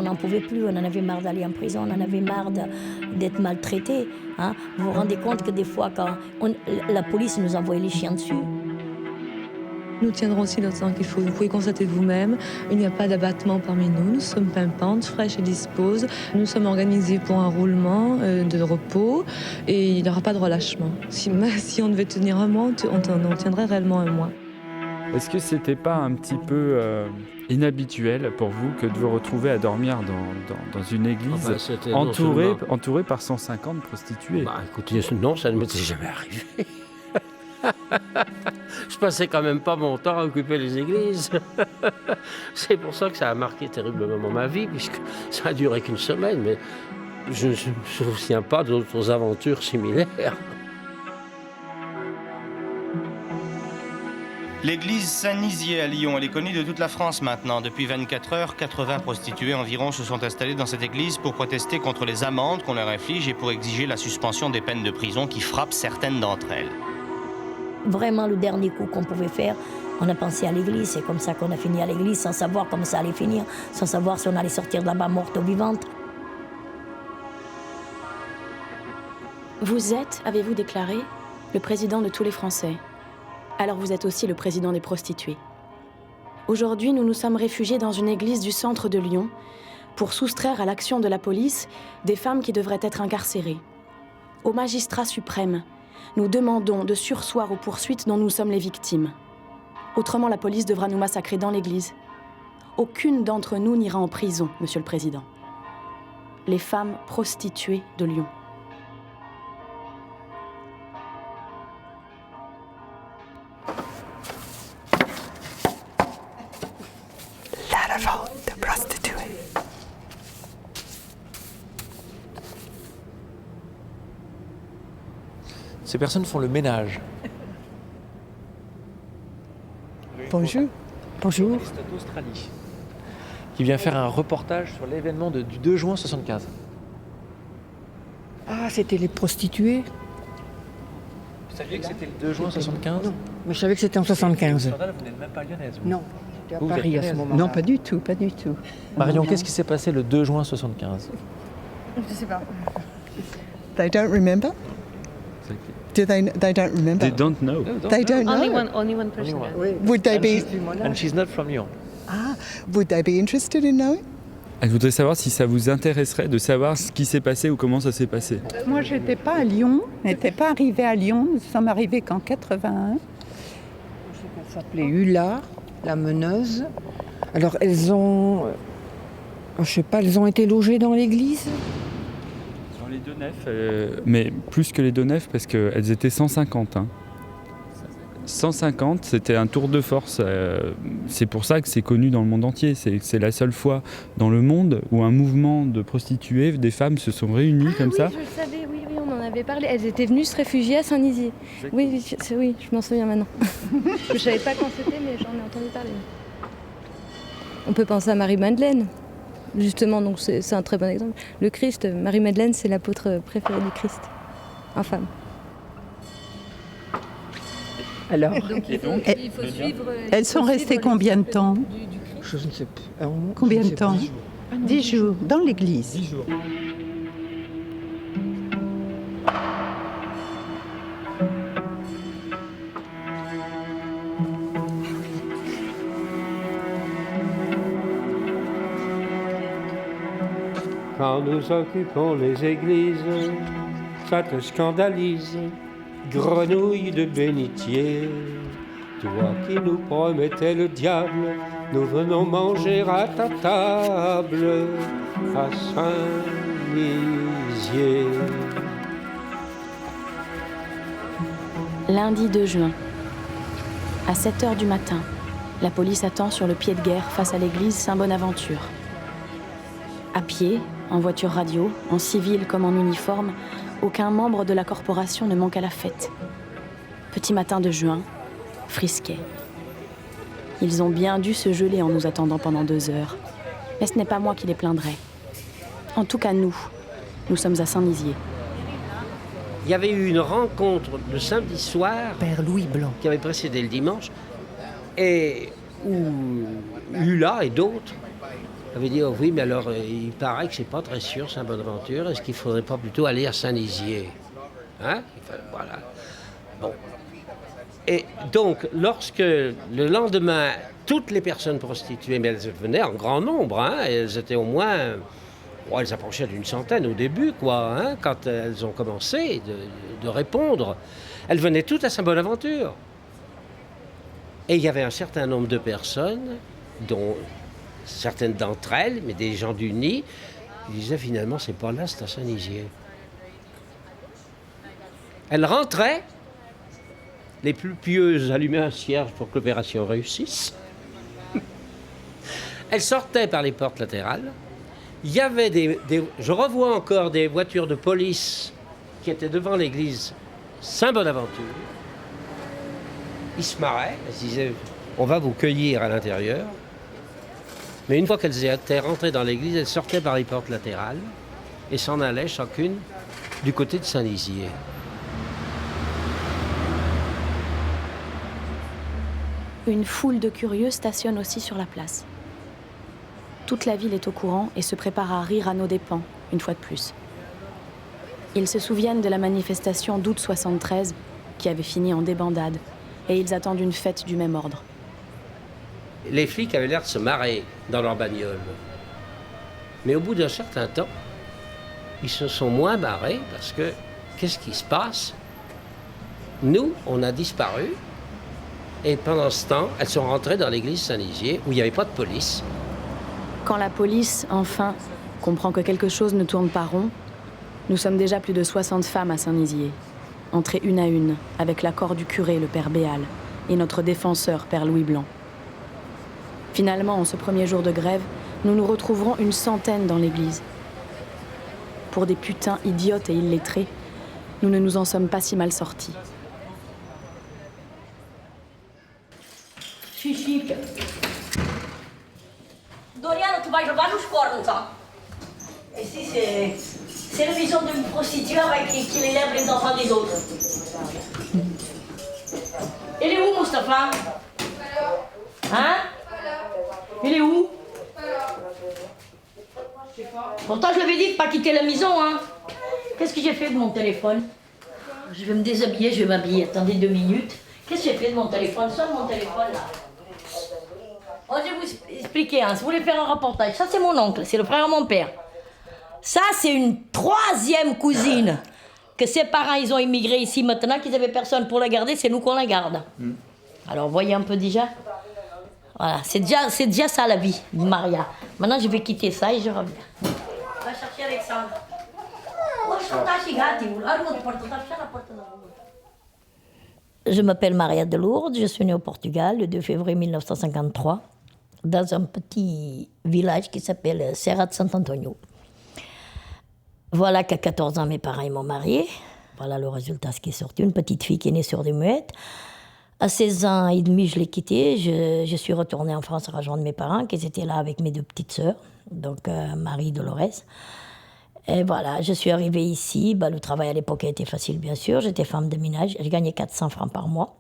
qu'on n'en pouvait plus, on en avait marre d'aller en prison, on en avait marre d'être maltraités. Hein. Vous vous rendez compte que des fois, quand la police nous envoyait les chiens dessus. Nous tiendrons aussi le temps qu'il faut. Vous pouvez constater vous-même, il n'y a pas d'abattement parmi nous. Nous sommes pimpantes, fraîches et disposes. Nous sommes organisés pour un roulement de repos et il n'y aura pas de relâchement. Si on devait tenir un mois, on tiendrait réellement un mois. Est-ce que c'était pas un petit peu inhabituel pour vous que de vous retrouver à dormir dans une église entourée par 150 prostituées? Écoutez, non, ça ne m'était jamais arrivé. Je passais quand même pas mon temps à occuper les églises. C'est pour ça que ça a marqué terriblement ma vie, puisque ça a duré qu'une semaine, mais je ne me souviens pas d'autres aventures similaires. L'église Saint-Nizier à Lyon, elle est connue de toute la France maintenant. Depuis 24 heures, 80 prostituées environ se sont installées dans cette église pour protester contre les amendes qu'on leur inflige et pour exiger la suspension des peines de prison qui frappent certaines d'entre elles. Vraiment, le dernier coup qu'on pouvait faire, on a pensé à l'église. C'est comme ça qu'on a fini à l'église, sans savoir comment ça allait finir, sans savoir si on allait sortir de là-bas morte ou vivante. Vous êtes, avez-vous déclaré, le président de tous les Français. Alors vous êtes aussi le président des prostituées. Aujourd'hui, nous nous sommes réfugiés dans une église du centre de Lyon pour soustraire à l'action de la police des femmes qui devraient être incarcérées. Au magistrat suprême, nous demandons de surseoir aux poursuites dont nous sommes les victimes. Autrement, la police devra nous massacrer dans l'église. Aucune d'entre nous n'ira en prison, Monsieur le Président. Les femmes prostituées de Lyon. L'argent de prostituée. Ces personnes font le ménage. Bonjour. Bonjour. d'Australie, qui vient faire un reportage sur l'événement du 2 juin 75. Ah, c'était les prostituées? Vous saviez que c'était le 2 juin 75? Non, mais je savais que c'était en 75. Vous n'êtes même pas lyonnaise. Non, j'étais à Vous Paris êtes à ce lyonnaise? moment-là. Non, pas du tout, pas du tout. Marion, qu'est-ce qui s'est passé le 2 juin 75? Je sais pas. They don't remember? They don't remember? They don't know. They don't know. Only one person. Would they be? And she's not from Lyon. Ah, would they be interested in knowing? Elle voudrait savoir si ça vous intéresserait de savoir ce qui s'est passé ou comment ça s'est passé. Moi, je n'étais pas à Lyon, n'étais pas arrivée à Lyon. Nous sommes arrivés qu'en 81. Elle s'appelait Hula, la meneuse. Alors, elles ont... je sais pas, elles ont été logées dans l'église? Dans les deux nefs, mais plus que les deux nefs parce qu'elles étaient 150. 150, c'était un tour de force. C'est pour ça que c'est connu dans le monde entier. C'est la seule fois dans le monde où un mouvement de prostituées, des femmes se sont réunies comme ça. Je le savais, oui, on en avait parlé. Elles étaient venues se réfugier à Saint-Nizier. Oui, je m'en souviens maintenant. Je ne savais pas quand c'était, mais j'en ai entendu parler. On peut penser à Marie-Madeleine. Justement, donc c'est un très bon exemple. Le Christ, Marie-Madeleine, c'est l'apôtre préféré du Christ, en femme. Alors, elles sont restées combien de temps? Je ne sais plus. Combien de temps? 10 jours, dans l'église. 10 jours. Quand nous occupons les églises, ça te scandalise. Grenouille de bénitier, toi qui nous promettais le diable, nous venons manger à ta table à Saint-Nizier. Lundi 2 juin. À 7h du matin, la police attend sur le pied de guerre face à l'église Saint-Bonaventure. À pied, en voiture radio, en civil comme en uniforme, aucun membre de la corporation ne manque à la fête. Petit matin de juin, frisquet. Ils ont bien dû se geler en nous attendant pendant 2 heures. Mais ce n'est pas moi qui les plaindrai. En tout cas, nous sommes à Saint-Nizier. Il y avait eu une rencontre le samedi soir, Père Louis Blanc. qui avait précédé le dimanche, et où Hula et d'autres avait dit oh oui, mais alors il paraît que c'est pas très sûr Saint-Bonaventure. Est-ce qu'il faudrait pas plutôt aller à Saint-Nizier? Hein? Voilà. Bon. Et donc, lorsque le lendemain, toutes les personnes prostituées, mais elles venaient en grand nombre, hein, elles étaient au moins, elles approchaient d'une centaine au début, quoi, hein, quand elles ont commencé de répondre. Elles venaient toutes à Saint-Bonaventure. Et il y avait un certain nombre de personnes, dont certaines d'entre elles, mais des gens du nid, qui disaient finalement, c'est pas là, c'est à Saint-Nizier. Elles rentraient, les plus pieuses allumaient un cierge pour que l'opération réussisse. Elles sortaient par les portes latérales. Il y avait je revois encore des voitures de police qui étaient devant l'église Saint-Bonaventure. Ils se marraient, ils se disaient « on va vous cueillir à l'intérieur ». Mais une fois qu'elles étaient rentrées dans l'église, elles sortaient par les portes latérales et s'en allaient chacune du côté de Saint-Nizier. Une foule de curieux stationne aussi sur la place. Toute la ville est au courant et se prépare à rire à nos dépens, une fois de plus. Ils se souviennent de la manifestation d'août 73 qui avait fini en débandade et ils attendent une fête du même ordre. Les flics avaient l'air de se marrer dans leur bagnole. Mais au bout d'un certain temps, ils se sont moins marrés parce que qu'est-ce qui se passe? Nous, on a disparu. Et pendant ce temps, elles sont rentrées dans l'église Saint-Nizier, où il n'y avait pas de police. Quand la police, enfin, comprend que quelque chose ne tourne pas rond, nous sommes déjà plus de 60 femmes à Saint-Nizier, entrées une à une, avec l'accord du curé, le père Béal, et notre défenseur, père Louis Blanc. Finalement, en ce premier jour de grève, nous nous retrouverons une centaine dans l'église. Pour des putains idiotes et illettrés, nous ne nous en sommes pas si mal sortis. Chichique. Doriano, tu vas levar nos cornos, hein. Ici, c'est la maison d'une prostituée avec qui élève les enfants des autres. Il est où, Mustapha? Hein? Il est où? Pourtant, je l'avais dit de pas quitter la maison, hein. Qu'est-ce que j'ai fait de mon téléphone? Je vais me déshabiller, je vais m'habiller. Attendez 2 minutes. Qu'est-ce que j'ai fait de mon téléphone? Sonne mon téléphone, là. Oh, je vais vous expliquer, hein. Si vous voulez faire un reportage, ça c'est mon oncle, c'est le frère de mon père. Ça c'est une 3e cousine que ses parents ils ont immigré ici maintenant, qu'ils avaient personne pour la garder, c'est nous qu'on la garde. Alors voyez un peu déjà. Voilà, c'est déjà ça la vie de Maria. Maintenant je vais quitter ça et je reviens. On va chercher Alexandre. Je m'appelle Maria de Lourdes, je suis née au Portugal le 2 février 1953, dans un petit village qui s'appelle Serra de Santo-Antonio. Voilà qu'à 14 ans, mes parents m'ont mariée. Voilà le résultat, ce qui est sorti. Une petite fille qui est née sur des muettes. À 16 ans et demi, je l'ai quittée. Je suis retournée en France rejoindre mes parents, qui étaient là avec mes 2 petites sœurs, donc Marie et Dolores. Et voilà, je suis arrivée ici. Le travail à l'époque a été facile, bien sûr. J'étais femme de ménage. Je gagnais 400 francs par mois.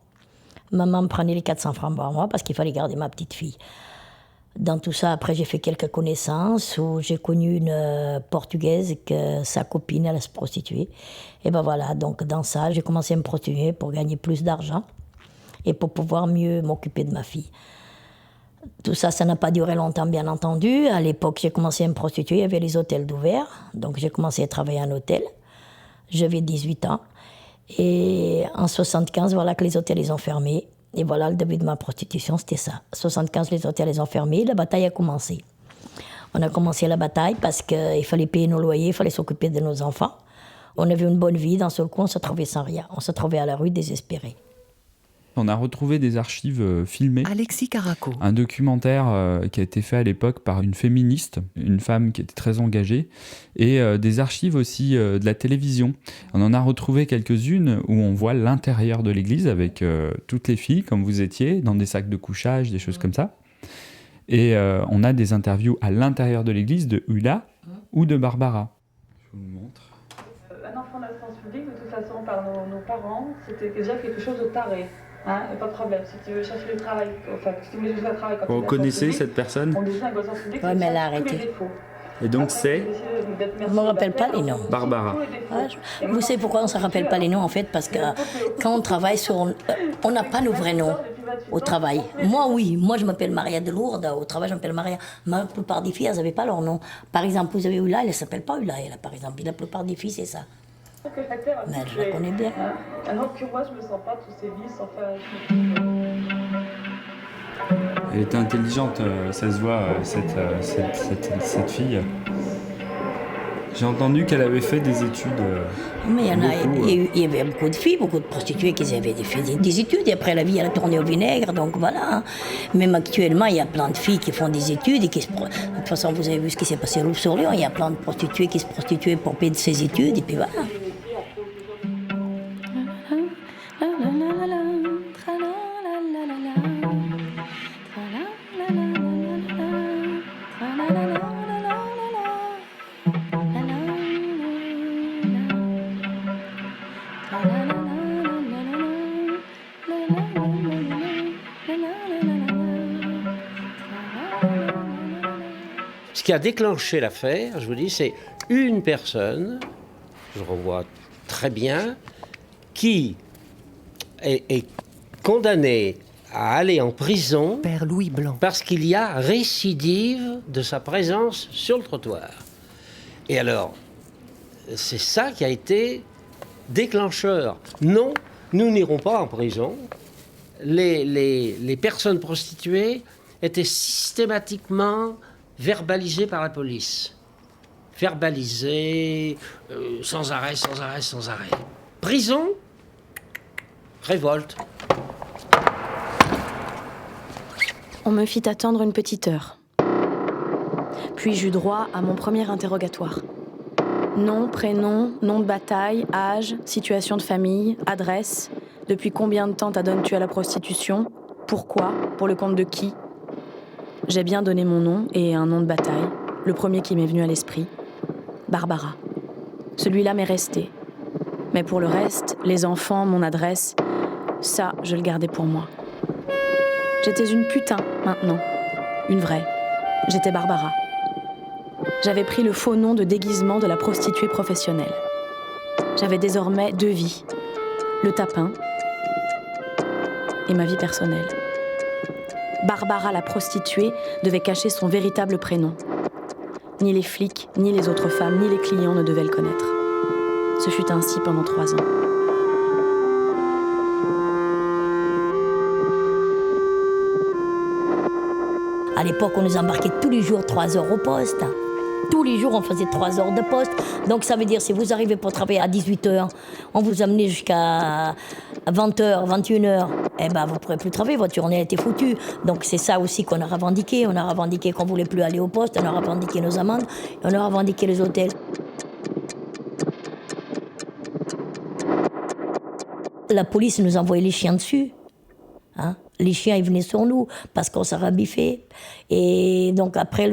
Maman me prenait les 400 francs par mois parce qu'il fallait garder ma petite fille. Dans tout ça, après, j'ai fait quelques connaissances où j'ai connu une Portugaise que sa copine, elle se prostituait. Et voilà, donc dans ça, j'ai commencé à me prostituer pour gagner plus d'argent et pour pouvoir mieux m'occuper de ma fille. Tout ça, ça n'a pas duré longtemps, bien entendu. À l'époque, j'ai commencé à me prostituer, il y avait les hôtels d'ouvert. Donc j'ai commencé à travailler en hôtel. J'avais 18 ans. Et en 75, voilà que les hôtels, ils ont fermé. Et voilà, le début de ma prostitution, c'était ça. En 75, les hôtels, ils ont fermé, la bataille a commencé. On a commencé la bataille parce qu'il fallait payer nos loyers, il fallait s'occuper de nos enfants. On avait une bonne vie, d'un seul coup, on se trouvait sans rien. On se trouvait à la rue, désespérés. On a retrouvé des archives filmées. Alexis Caraco. Un documentaire qui a été fait à l'époque par une féministe, une femme qui était très engagée, et des archives aussi de la télévision. On en a retrouvé quelques-unes où on voit l'intérieur de l'église avec toutes les filles, comme vous étiez, dans des sacs de couchage, des choses comme ça. Et on a des interviews à l'intérieur de l'église de Ulla ou de Barbara. Je vous le montre. Un enfant de la science publique, de toute façon, par nos parents, c'était déjà quelque chose de taré. Hein, pas de problème. Si tu veux chercher du travail, enfin, si tu veux chercher du travail quand Vous connaissez cette personne? On désigne un gosse public, Ouais, mais elle a arrêté. Et donc c'est Je ne me rappelle pas les noms. Barbara. Vous savez pourquoi on ne se rappelle pas les noms en fait? Parce que quand on travaille sur... on n'a pas nos vrais noms au travail. Moi oui, moi je m'appelle Maria de Lourdes, au travail je m'appelle Maria. Mais la plupart des filles, elles n'avaient pas leur nom. Par exemple, vous avez Oula, elle ne s'appelle pas Oula, elle, par exemple. La plupart des filles, c'est ça. Mais je la connais bien. Alors que moi je me sens pas tous ces vices, enfin... Elle était intelligente, ça se voit, cette fille. J'ai entendu qu'elle avait fait des études. Mais il y avait beaucoup de filles, beaucoup de prostituées qui avaient fait des études. Et après, la vie, elle a tourné au vinaigre, donc voilà. Même actuellement, il y a plein de filles qui font des études. Et qui de toute façon, vous avez vu ce qui s'est passé à Loups-sur-Lyon. Il y a plein de prostituées qui se prostituaient pour payer de ses études, et puis voilà. Ce qui a déclenché l'affaire, je vous dis, c'est une personne, je revois très bien, qui est condamnée à aller en prison Père Louis Blanc. parce qu'il y a récidive de sa présence sur le trottoir. Et alors, c'est ça qui a été déclencheur. Non, nous n'irons pas en prison. Les personnes prostituées étaient systématiquement verbalisées par la police. Verbalisées, sans arrêt, sans arrêt, sans arrêt. Prison, révolte. On me fit attendre une petite heure. Puis j'eus droit à mon premier interrogatoire. Nom, prénom, nom de bataille, âge, situation de famille, adresse, depuis combien de temps t'adonnes-tu à la prostitution, pourquoi, pour le compte de qui. J'ai bien donné mon nom et un nom de bataille, le premier qui m'est venu à l'esprit, Barbara. Celui-là m'est resté. Mais pour le reste, les enfants, mon adresse, ça, je le gardais pour moi. J'étais une putain, maintenant. Une vraie. J'étais Barbara. J'avais pris le faux nom de déguisement de la prostituée professionnelle. J'avais désormais 2 vies. Le tapin et ma vie personnelle. Barbara la prostituée devait cacher son véritable prénom. Ni les flics, ni les autres femmes, ni les clients ne devaient le connaître. Ce fut ainsi pendant 3 ans. À l'époque, on nous embarquait tous les jours 3 heures au poste. Tous les jours, on faisait 3 heures de poste. Donc, ça veut dire, si vous arrivez pour travailler à 18h, on vous amenait jusqu'à 20h, 21h, eh ben, vous ne pourrez plus travailler, votre journée a été foutue. Donc, c'est ça aussi qu'on a revendiqué. On a revendiqué qu'on ne voulait plus aller au poste, on a revendiqué nos amendes, et on a revendiqué les hôtels. La police nous envoyait les chiens dessus. Hein? Les chiens, ils venaient sur nous parce qu'on s'est rabiffé. Et donc après,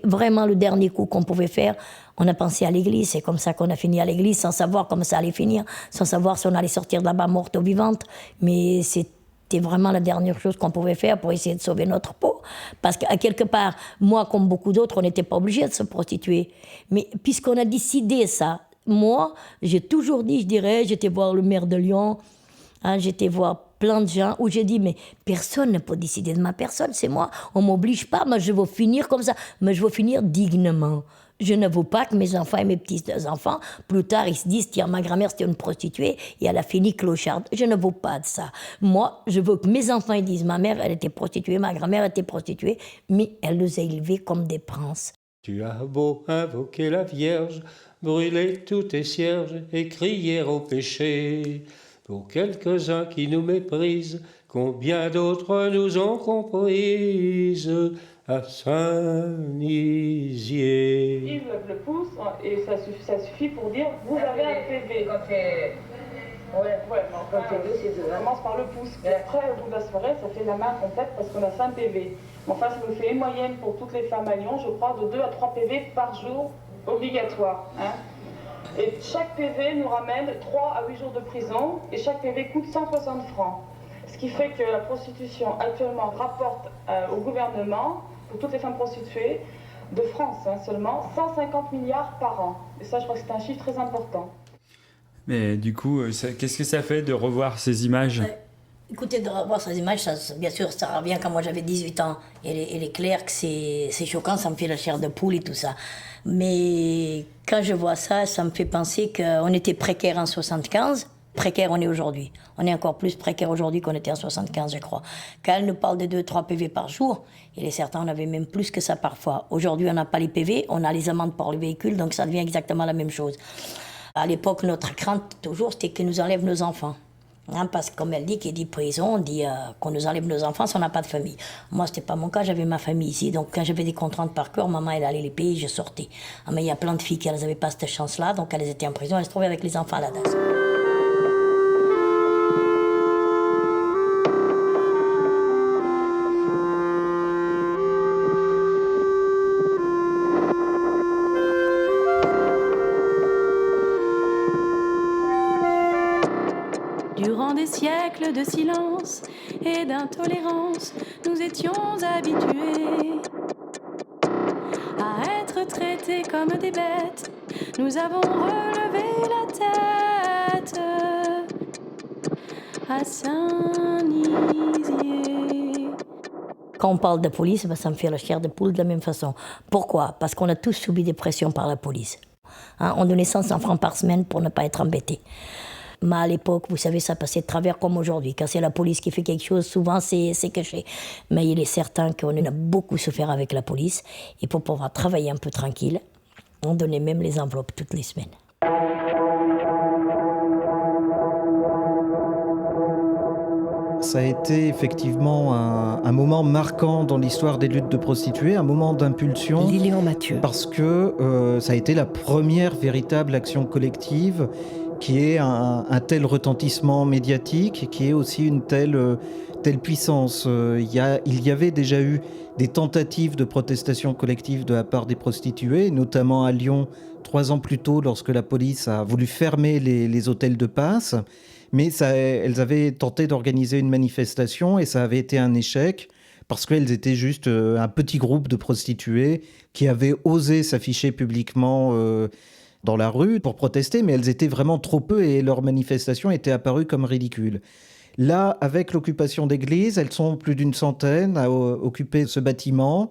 vraiment le dernier coup qu'on pouvait faire, on a pensé à l'église. C'est comme ça qu'on a fini à l'église, sans savoir comment ça allait finir, sans savoir si on allait sortir de là-bas morte ou vivante. Mais c'était vraiment la dernière chose qu'on pouvait faire pour essayer de sauver notre peau. Parce qu'à quelque part, moi comme beaucoup d'autres, on n'était pas obligés de se prostituer. Mais puisqu'on a décidé ça, moi, j'ai toujours dit, je dirais, j'étais voir le maire de Lyon, hein, j'étais voir plein de gens où j'ai dit, mais personne ne peut décider de ma personne, c'est moi. On ne m'oblige pas, moi je veux finir comme ça, mais je veux finir dignement. Je ne veux pas que mes enfants et mes petits-enfants, plus tard, ils se disent, tiens, ma grand-mère c'était une prostituée et elle a fini clocharde. Je ne veux pas de ça. Moi, je veux que mes enfants ils disent, ma mère elle était prostituée, ma grand-mère était prostituée, mais elle nous a élevés comme des princes. Tu as beau invoquer la Vierge, brûler tous tes cierges et crier au péché. Pour quelques-uns qui nous méprisent, combien d'autres nous ont comprises à Saint-Nizier. Ils lèvent le pouce et ça suffit pour dire vous avez un PV. Ouais, quand c'est on commence par le pouce. Et après, au bout de la soirée, ça fait la main complète parce qu'on a 5 PV. Enfin, ça me fait une moyenne pour toutes les femmes à Lyon, je crois, de 2 à 3 PV par jour obligatoire. Hein. Et chaque PV nous ramène 3 à 8 jours de prison et chaque PV coûte 160 francs. Ce qui fait que la prostitution actuellement rapporte au gouvernement, pour toutes les femmes prostituées, de France seulement, 150 milliards par an. Et ça, je crois que c'est un chiffre très important. Mais du coup, qu'est-ce que ça fait de revoir ces images ? Écoutez, de revoir ces images, ça, bien sûr, ça revient quand moi j'avais 18 ans. Et il est clair que c'est choquant, ça me fait la chair de poule et tout ça. Mais quand je vois ça, ça me fait penser qu'on était précaire en 75. Précaire on est aujourd'hui. On est encore plus précaire aujourd'hui qu'on était en 75, je crois. Quand elle nous parle de 2-3 PV par jour, il est certain on avait même plus que ça parfois. Aujourd'hui, on n'a pas les PV, on a les amendes pour les véhicules, donc ça devient exactement la même chose. À l'époque, notre crainte, toujours, c'était qu'ils nous enlèvent nos enfants. Parce que comme elle dit, qui dit prison, on dit qu'on nous enlève nos enfants si on n'a pas de famille. Moi, c'était pas mon cas, j'avais ma famille ici. Donc quand j'avais des contraintes par cœur, maman, elle allait les payer, je sortais. Mais il y a plein de filles qui n'avaient pas cette chance-là, donc elles étaient en prison, elles se trouvaient avec les enfants à la DAS. Durant des siècles de silence et d'intolérance, nous étions habitués à être traités comme des bêtes. Nous avons relevé la tête à Saint-Nizier. Quand on parle de police, ça me fait la chair de poule de la même façon. Pourquoi ? Parce qu'on a tous subi des pressions par la police. On donnait 100 francs par semaine pour ne pas être embêtés. Mais à l'époque, vous savez, ça passait de travers comme aujourd'hui. Quand c'est la police qui fait quelque chose, souvent c'est caché. Mais il est certain qu'on a beaucoup souffert avec la police. Et pour pouvoir travailler un peu tranquille, on donnait même les enveloppes toutes les semaines. Ça a été effectivement un moment marquant dans l'histoire des luttes de prostituées, un moment d'impulsion. Lilian Mathieu. Parce que ça a été la première véritable action collective qui ait un tel retentissement médiatique, qui ait aussi une telle puissance. Il y avait déjà eu des tentatives de protestation collective de la part des prostituées, notamment à Lyon, 3 ans plus tôt, lorsque la police a voulu fermer les hôtels de passe. Mais elles avaient tenté d'organiser une manifestation et ça avait été un échec parce qu'elles étaient juste un petit groupe de prostituées qui avaient osé s'afficher publiquement dans la rue pour protester, mais elles étaient vraiment trop peu et leur manifestation était apparue comme ridicule. Là, avec l'occupation d'églises, elles sont plus d'une centaine à occuper ce bâtiment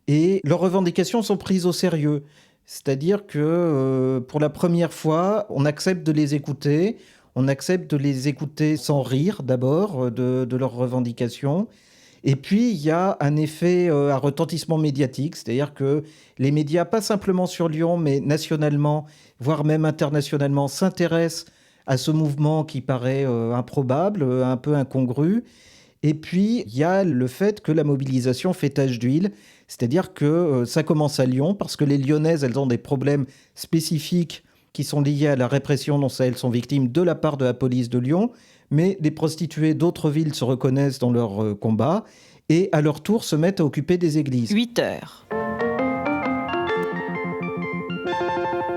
et leurs revendications sont prises au sérieux. C'est-à-dire que pour la première fois, on accepte de les écouter. On accepte de les écouter sans rire d'abord de leurs revendications. Et puis, il y a un effet, un retentissement médiatique, c'est-à-dire que les médias, pas simplement sur Lyon, mais nationalement, voire même internationalement, s'intéressent à ce mouvement qui paraît improbable, un peu incongru. Et puis, il y a le fait que la mobilisation fait tache d'huile, c'est-à-dire que ça commence à Lyon, parce que les Lyonnaises, elles ont des problèmes spécifiques qui sont liées à la répression dont elles sont victimes de la part de la police de Lyon, mais des prostituées d'autres villes se reconnaissent dans leur combat et à leur tour se mettent à occuper des églises. 8h.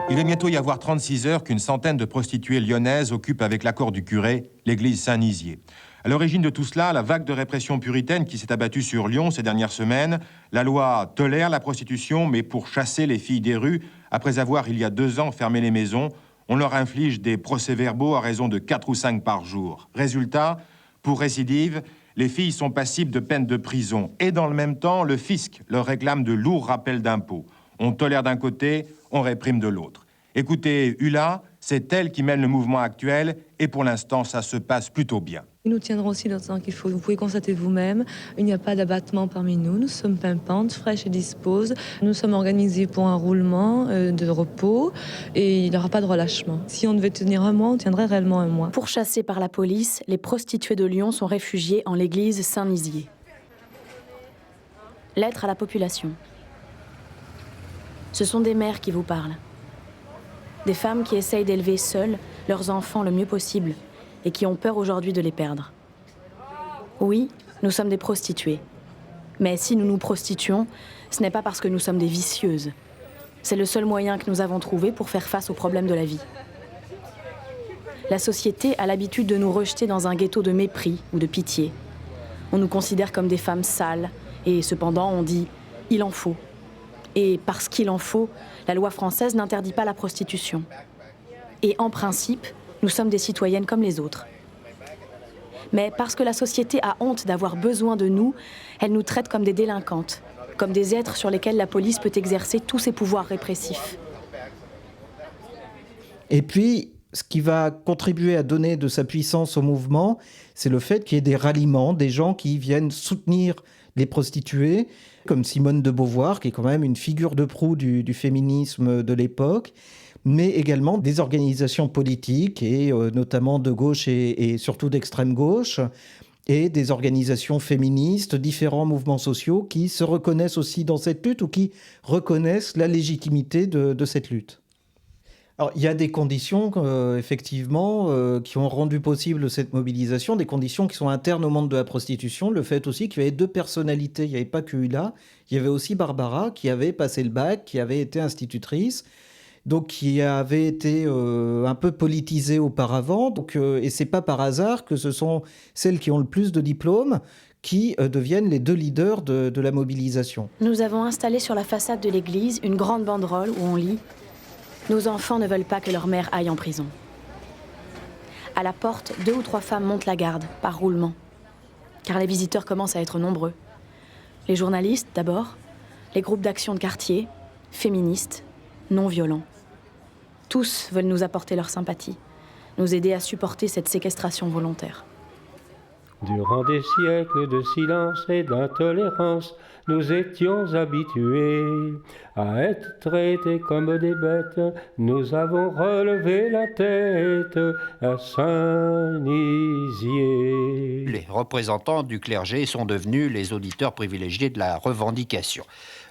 Il va bientôt y avoir 36 heures qu'une centaine de prostituées lyonnaises occupent avec l'accord du curé l'église Saint-Nizier. À l'origine de tout cela, la vague de répression puritaine qui s'est abattue sur Lyon ces dernières semaines. La loi tolère la prostitution, mais pour chasser les filles des rues, après avoir, il y a 2 ans, fermé les maisons, on leur inflige des procès-verbaux à raison de 4 ou 5 par jour. Résultat, pour récidive, les filles sont passibles de peine de prison. Et dans le même temps, le fisc leur réclame de lourds rappels d'impôts. On tolère d'un côté, on réprime de l'autre. Écoutez, Hula, c'est elle qui mène le mouvement actuel et pour l'instant, ça se passe plutôt bien. Nous tiendrons aussi le temps qu'il faut. Vous pouvez constater vous-même, il n'y a pas d'abattement parmi nous. Nous sommes pimpantes, fraîches et disposes. Nous sommes organisés pour un roulement de repos et il n'y aura pas de relâchement. Si on devait tenir un mois, on tiendrait réellement un mois. Pourchassées par la police, les prostituées de Lyon sont réfugiées en l'église Saint-Nizier. Lettre à la population. Ce sont des mères qui vous parlent. Des femmes qui essayent d'élever seules leurs enfants le mieux possible et qui ont peur aujourd'hui de les perdre. Oui, nous sommes des prostituées. Mais si nous nous prostituons, ce n'est pas parce que nous sommes des vicieuses. C'est le seul moyen que nous avons trouvé pour faire face aux problèmes de la vie. La société a l'habitude de nous rejeter dans un ghetto de mépris ou de pitié. On nous considère comme des femmes sales, et cependant on dit « il en faut ». Et parce qu'il en faut, la loi française n'interdit pas la prostitution. Et en principe, nous sommes des citoyennes comme les autres. Mais parce que la société a honte d'avoir besoin de nous, elle nous traite comme des délinquantes, comme des êtres sur lesquels la police peut exercer tous ses pouvoirs répressifs. Et puis, ce qui va contribuer à donner de sa puissance au mouvement, c'est le fait qu'il y ait des ralliements, des gens qui viennent soutenir les prostituées, comme Simone de Beauvoir, qui est quand même une figure de proue du féminisme de l'époque, mais également des organisations politiques, et notamment de gauche et surtout d'extrême gauche, et des organisations féministes, différents mouvements sociaux qui se reconnaissent aussi dans cette lutte ou qui reconnaissent la légitimité de cette lutte. Alors, il y a des conditions, effectivement, qui ont rendu possible cette mobilisation, des conditions qui sont internes au monde de la prostitution. Le fait aussi qu'il y avait deux personnalités, il n'y avait pas que Ulla, il y avait aussi Barbara qui avait passé le bac, qui avait été institutrice, donc qui avait été un peu politisée auparavant. Donc, et c'est pas par hasard que ce sont celles qui ont le plus de diplômes qui deviennent les deux leaders de la mobilisation. Nous avons installé sur la façade de l'église une grande banderole où on lit « Nos enfants ne veulent pas que leur mère aille en prison ». À la porte, 2 ou 3 femmes montent la garde, par roulement, car les visiteurs commencent à être nombreux. Les journalistes, d'abord, les groupes d'action de quartier, féministes, non violents. Tous veulent nous apporter leur sympathie, nous aider à supporter cette séquestration volontaire. Durant des siècles de silence et d'intolérance, nous étions habitués à être traités comme des bêtes. Nous avons relevé la tête à Saint-Nizier. Les représentants du clergé sont devenus les auditeurs privilégiés de la revendication.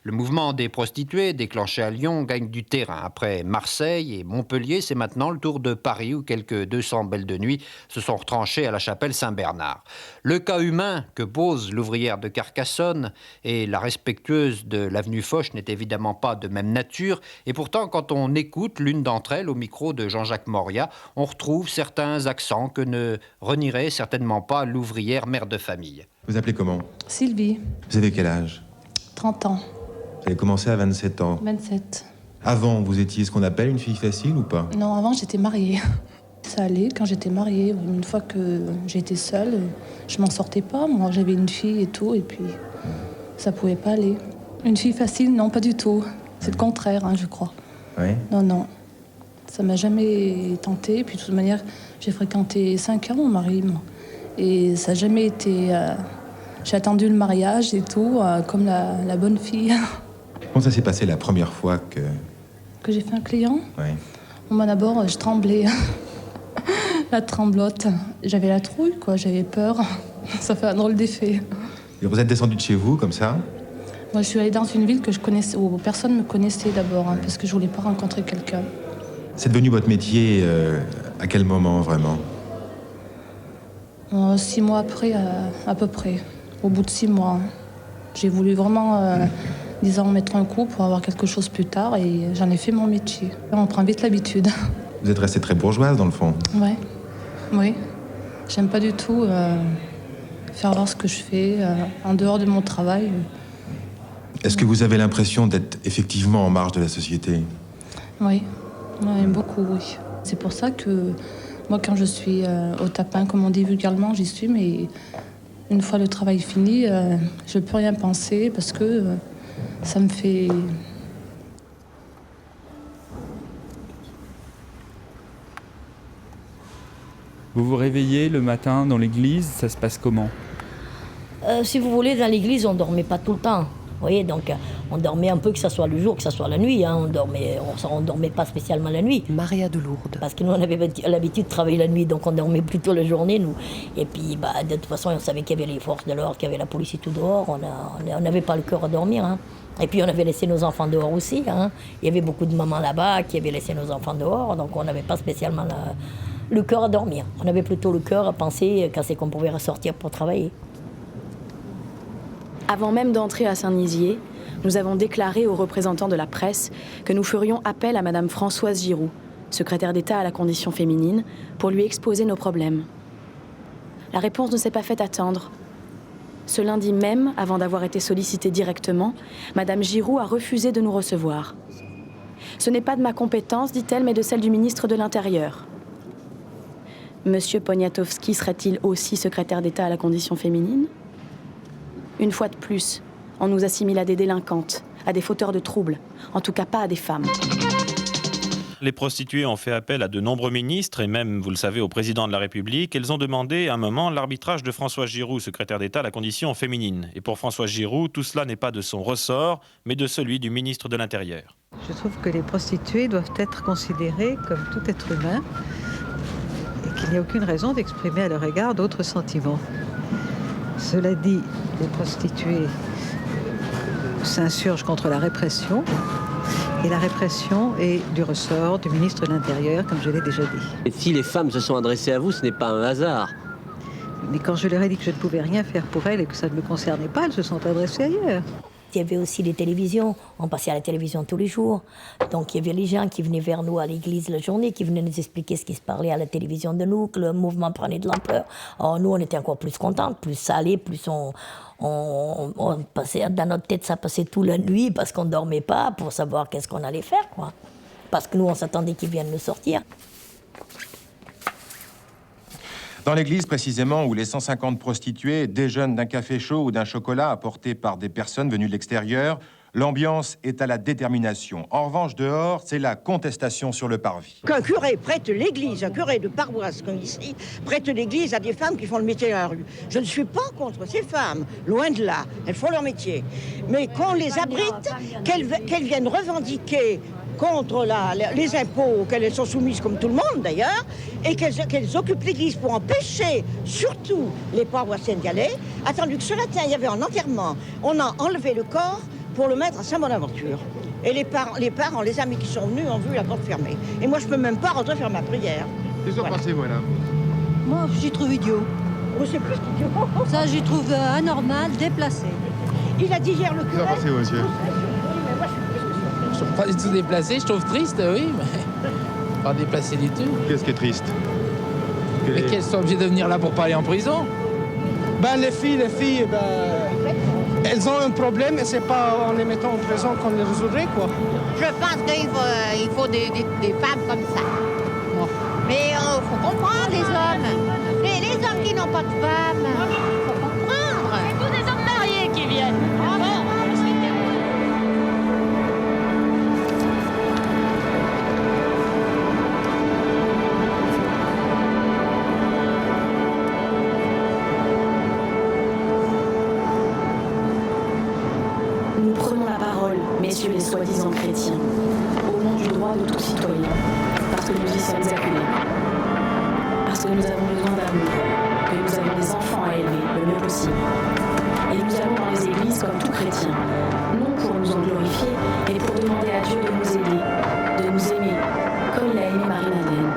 Le mouvement des prostituées, déclenché à Lyon, gagne du terrain. Après Marseille et Montpellier, c'est maintenant le tour de Paris, où quelques 200 belles de nuit se sont retranchées à la chapelle Saint-Bernard. Le cas humain que pose l'ouvrière de Carcassonne et la respectueuse de l'avenue Foch n'est évidemment pas de même nature. Et pourtant, quand on écoute l'une d'entre elles au micro de Jean-Jacques Moria, on retrouve certains accents que ne renierait certainement pas l'ouvrière mère de famille. Vous appelez comment? Sylvie, Vous avez quel âge? 30 ans, Vous avez commencé à 27 ans. 27. Avant, vous étiez ce qu'on appelle une fille facile ou pas? Non, avant j'étais mariée. Ça allait quand j'étais mariée. Une fois que j'étais seule, je m'en sortais pas. Moi, j'avais une fille et tout, et puis ça pouvait pas aller. Une fille facile, non, pas du tout. C'est le contraire, hein, je crois. Oui. Non, non. Ça m'a jamais tenté. Puis de toute manière, j'ai fréquenté 5 ans mon mari, moi. Et ça n'a jamais été... j'ai attendu le mariage et tout, comme la bonne fille. Comment ça s'est passé la première fois que... Que j'ai fait un client? Oui. Moi, d'abord, je tremblais. La tremblote. J'avais la trouille, quoi. J'avais peur. Ça fait un drôle d'effet. Et vous êtes descendu de chez vous, comme ça? Moi, je suis allée dans une ville que je connaissais, où personne ne me connaissait d'abord, hein, parce que je voulais pas rencontrer quelqu'un. C'est devenu votre métier à quel moment, vraiment? 6 mois après, à peu près. Au bout de 6 mois. Hein. J'ai voulu vraiment, disons, mettre un coup pour avoir quelque chose plus tard, et j'en ai fait mon métier. On prend vite l'habitude. Vous êtes restée très bourgeoise, dans le fond? Ouais. Oui. J'aime pas du tout faire voir ce que je fais en dehors de mon travail. Est-ce que vous avez l'impression d'être effectivement en marge de la société? Oui, beaucoup, oui. C'est pour ça que moi, quand je suis au tapin, comme on dit vulgairement, j'y suis, mais une fois le travail fini, je ne peux rien penser parce que ça me fait... Vous vous réveillez le matin dans l'église, ça se passe comment? Si vous voulez, dans l'église, on ne dormait pas tout le temps. Vous voyez, donc on dormait un peu, que ce soit le jour, que ce soit la nuit. Hein. On dormait pas spécialement la nuit. Maria de Lourdes. Parce que nous, on avait l'habitude de travailler la nuit, donc on dormait plutôt la journée, nous. Et puis, de toute façon, on savait qu'il y avait les forces de l'ordre, qu'il y avait la police et tout dehors. On n'avait pas le cœur à dormir. Hein. Et puis, on avait laissé nos enfants dehors aussi. Hein. Il y avait beaucoup de mamans là-bas qui avaient laissé nos enfants dehors, donc on n'avait pas spécialement le cœur à dormir. On avait plutôt le cœur à penser quand c'est qu'on pouvait ressortir pour travailler. Avant même d'entrer à Saint-Nizier, nous avons déclaré aux représentants de la presse que nous ferions appel à Madame Françoise Giroud, secrétaire d'État à la condition féminine, pour lui exposer nos problèmes. La réponse ne s'est pas fait attendre. Ce lundi même, avant d'avoir été sollicitée directement, Madame Giroud a refusé de nous recevoir. Ce n'est pas de ma compétence, dit-elle, mais de celle du ministre de l'Intérieur. Monsieur Poniatowski serait-il aussi secrétaire d'État à la condition féminine? Une fois de plus, on nous assimile à des délinquantes, à des fauteurs de troubles, en tout cas pas à des femmes. Les prostituées ont fait appel à de nombreux ministres et même, vous le savez, au président de la République. Elles ont demandé à un moment l'arbitrage de Françoise Giroud, secrétaire d'État à la condition féminine. Et pour Françoise Giroud, tout cela n'est pas de son ressort, mais de celui du ministre de l'Intérieur. Je trouve que les prostituées doivent être considérées comme tout être humain et qu'il n'y a aucune raison d'exprimer à leur égard d'autres sentiments. Cela dit, les prostituées s'insurgent contre la répression. Et la répression est du ressort du ministre de l'Intérieur, comme je l'ai déjà dit. Et si les femmes se sont adressées à vous, ce n'est pas un hasard. Mais quand je leur ai dit que je ne pouvais rien faire pour elles et que ça ne me concernait pas, elles se sont adressées ailleurs. Il y avait aussi les télévisions, on passait à la télévision tous les jours. Donc il y avait les gens qui venaient vers nous à l'église la journée, qui venaient nous expliquer ce qui se parlait à la télévision de nous, que le mouvement prenait de l'ampleur. Or nous, on était encore plus contents, plus ça allait, plus on passait, dans notre tête, ça passait toute la nuit parce qu'on ne dormait pas pour savoir qu'est-ce qu'on allait faire, quoi. Parce que nous, on s'attendait qu'ils viennent nous sortir. Dans l'église, précisément, où les 150 prostituées déjeunent d'un café chaud ou d'un chocolat apporté par des personnes venues de l'extérieur, l'ambiance est à la détermination. En revanche, dehors, c'est la contestation sur le parvis. Qu'un curé prête l'église, un curé de paroisse comme ici, prête l'église à des femmes qui font le métier à la rue. Je ne suis pas contre ces femmes, loin de là, elles font leur métier. Mais qu'on les abrite, qu'elles viennent revendiquer contre les impôts auxquels elles sont soumises, comme tout le monde d'ailleurs, et qu'elles occupent l'église pour empêcher surtout les paroissiens d'y aller, attendu que ce matin, il y avait un enterrement. On a enlevé le corps pour le mettre à Saint-Bonaventure. Et les parents, les amis qui sont venus ont vu la porte fermée. Et moi, je ne peux même pas rentrer faire ma prière. Qu'est-ce que vous pensez, voilà? Moi, j'y trouve idiot. Oh, c'est plus qu'idiot. Ça, j'y trouve anormal, déplacé. Il a dit hier le curé... Qu'est-ce que vous pensez, monsieur? Je ne trouve pas du tout déplacé, je trouve triste, oui, mais pas déplacé du tout. Qu'est-ce qui est triste? Mais qu'elles sont obligées de venir là pour pas aller en prison? Ben les filles, elles ont un problème et c'est pas en les mettant en prison qu'on les résoudrait, quoi. Je pense qu'il faut des femmes comme ça. Bon. Mais il faut comprendre les hommes. Les hommes qui n'ont pas de femmes, il faut comprendre. C'est tous des hommes mariés qui viennent. Nous prenons la parole, messieurs les soi-disant chrétiens, au nom du droit de tout citoyen, parce que nous y sommes appelés, parce que nous avons besoin d'amour, que nous avons des enfants à élever le mieux possible. Et nous allons dans les églises comme tout chrétien, non pour nous en glorifier, mais pour demander à Dieu de nous aider, de nous aimer, comme il a aimé Marie-Madeleine.